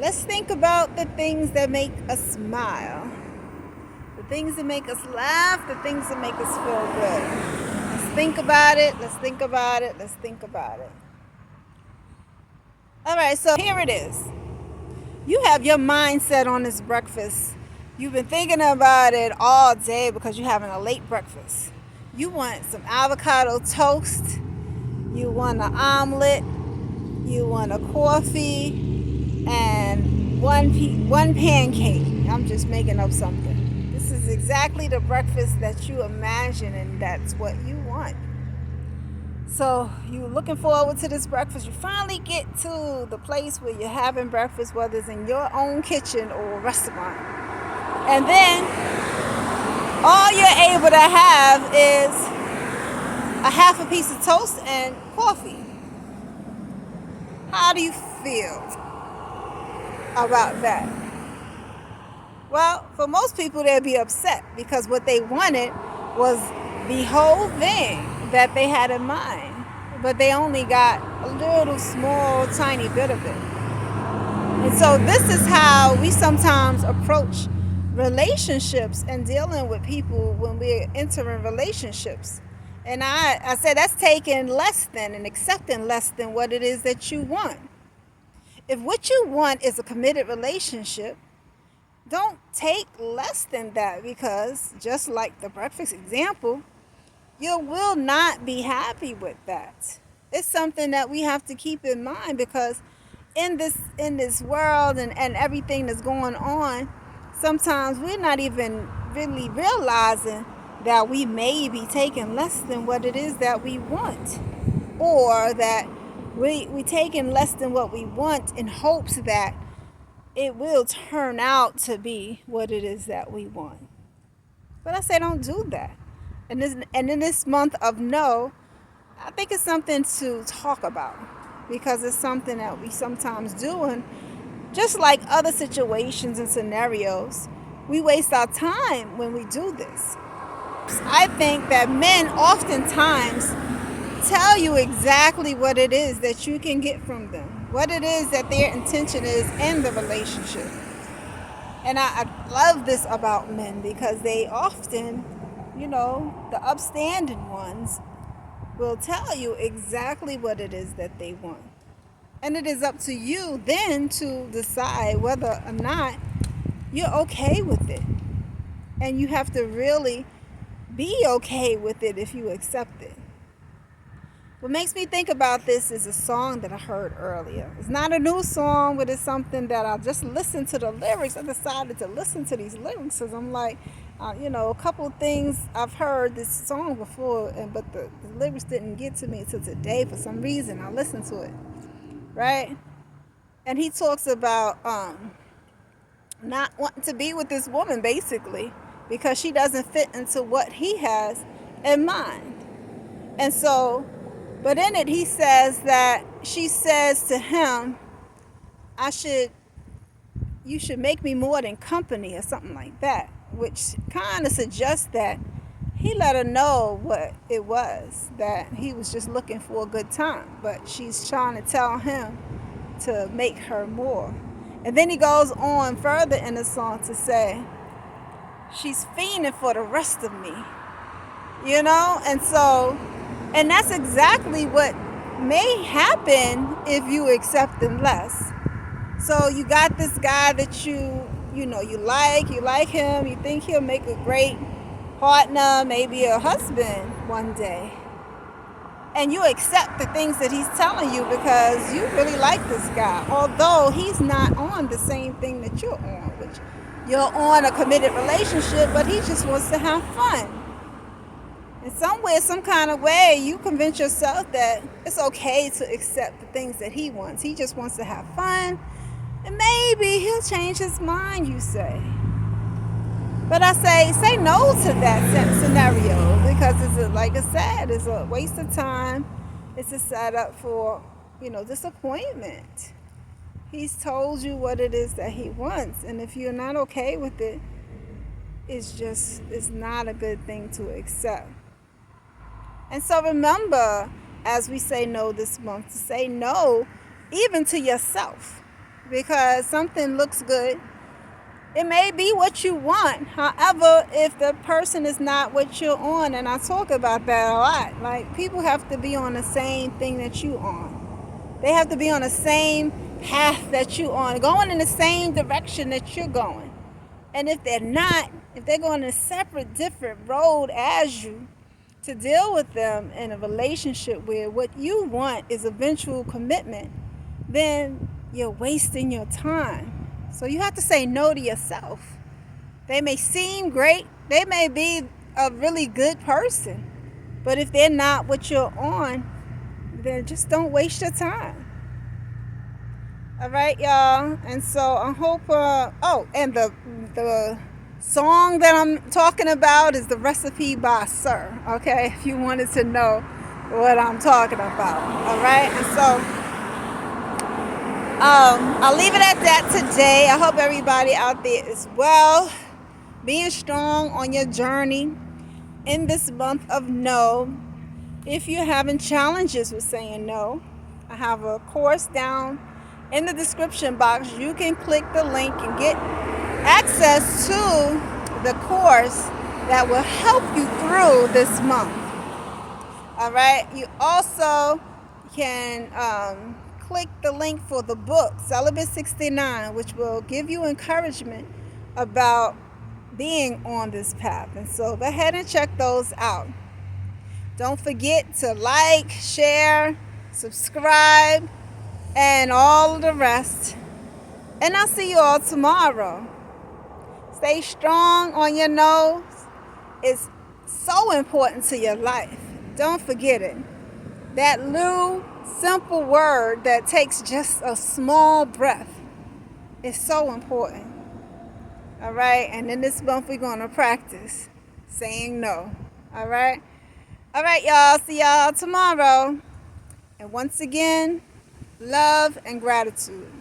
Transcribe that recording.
let's think about the things that make us smile, the things that make us laugh, the things that make us feel good. Let's think about it. Let's think about it. Let's think about it. All right, so here it is. You have your mindset on this breakfast. You've been thinking about it all day because you're having a late breakfast. You want some avocado toast. You want an omelet. You want a coffee and one pancake. I'm just making up something. This is exactly the breakfast that you imagine, and that's what you want. So you're looking forward to this breakfast. You finally get to the place where you're having breakfast, whether it's in your own kitchen or a restaurant. And then all you're able to have is a half a piece of toast and coffee. How do you feel about that? Well, for most people, they'd be upset because what they wanted was the whole thing that they had in mind, but they only got a little small, tiny bit of it. And so this is how we sometimes approach relationships and dealing with people when we're entering relationships. And I said that's taking less than and accepting less than what it is that you want. If what you want is a committed relationship, don't take less than that, because just like the breakfast example, you will not be happy with that. It's something that we have to keep in mind, because in this world and everything that's going on, sometimes we're not even really realizing that we may be taking less than what it is that we want, or that we taking less than what we want in hopes that it will turn out to be what it is that we want. But I say don't do that. And in this month of no, I think it's something to talk about, because it's something that we sometimes do, and just like other situations and scenarios, we waste our time when we do this. I think that men oftentimes tell you exactly what it is that you can get from them, what it is that their intention is in the relationship. And I love this about men, because they often, the upstanding ones will tell you exactly what it is that they want. And it is up to you then to decide whether or not you're okay with it. And you have to really be okay with it if you accept it. What makes me think about this is a song that I heard earlier. It's not a new song, but it's something that I just listened to the lyrics. I decided to listen to these lyrics because I'm like, a couple of things I've heard this song before, but the lyrics didn't get to me until today for some reason. I listened to it, right? And he talks about not wanting to be with this woman, basically, because she doesn't fit into what he has in mind. And so, but in it, he says that she says to him, you should make me more than company, or something like that, which kind of suggests that he let her know what it was, that he was just looking for a good time, but she's trying to tell him to make her more. And then he goes on further in the song to say, she's fiending for the rest of me, and that's exactly what may happen if you accept them less. So you got this guy that you like him, you think he'll make a great partner, maybe a husband one day, and you accept the things that he's telling you because you really like this guy, although he's not on the same thing that you're on, which you're on a committed relationship, but he just wants to have fun. In some kind of way, you convince yourself that it's okay to accept the things that he wants. He just wants to have fun, and maybe he'll change his mind, you say. But I say no to that scenario, because like I said, it's a waste of time. It's a setup for, disappointment. He's told you what it is that he wants, and if you're not okay with it, it's not a good thing to accept. And so remember, as we say no this month, to say no even to yourself. because something looks good. It may be what you want. However, if the person is not what you're on, and I talk about that a lot, like people have to be on the same thing that you on. They have to be on the same path that you on, going in the same direction that you're going. And if they're not, if they're going a separate, different road as you, to deal with them in a relationship where what you want is eventual commitment, then you're wasting your time. So you have to say no to yourself. They may seem great, they may be a really good person, but if they're not what you're on, then just don't waste your time. All right, y'all. And so I hope. And the song that I'm talking about is "The Recipe" by Sir. Okay, if you wanted to know what I'm talking about. All right, and so I'll leave it at that today. I hope everybody out there is well, being strong on your journey in this month of no. If you're having challenges with saying no, I have a course down in the description box. You can click the link and get access to the course that will help you through this month. All right. You also can click the link for the book, Celibate 69, which will give you encouragement about being on this path. And so go ahead and check those out. Don't forget to like, share, subscribe, and all the rest. And I'll see you all tomorrow. Stay strong on your nose. It's so important to your life. Don't forget it. That little simple word that takes just a small breath is so important. All right? And in this month, we're going to practice saying no. All right? All right, y'all. See y'all tomorrow. And once again, love and gratitude.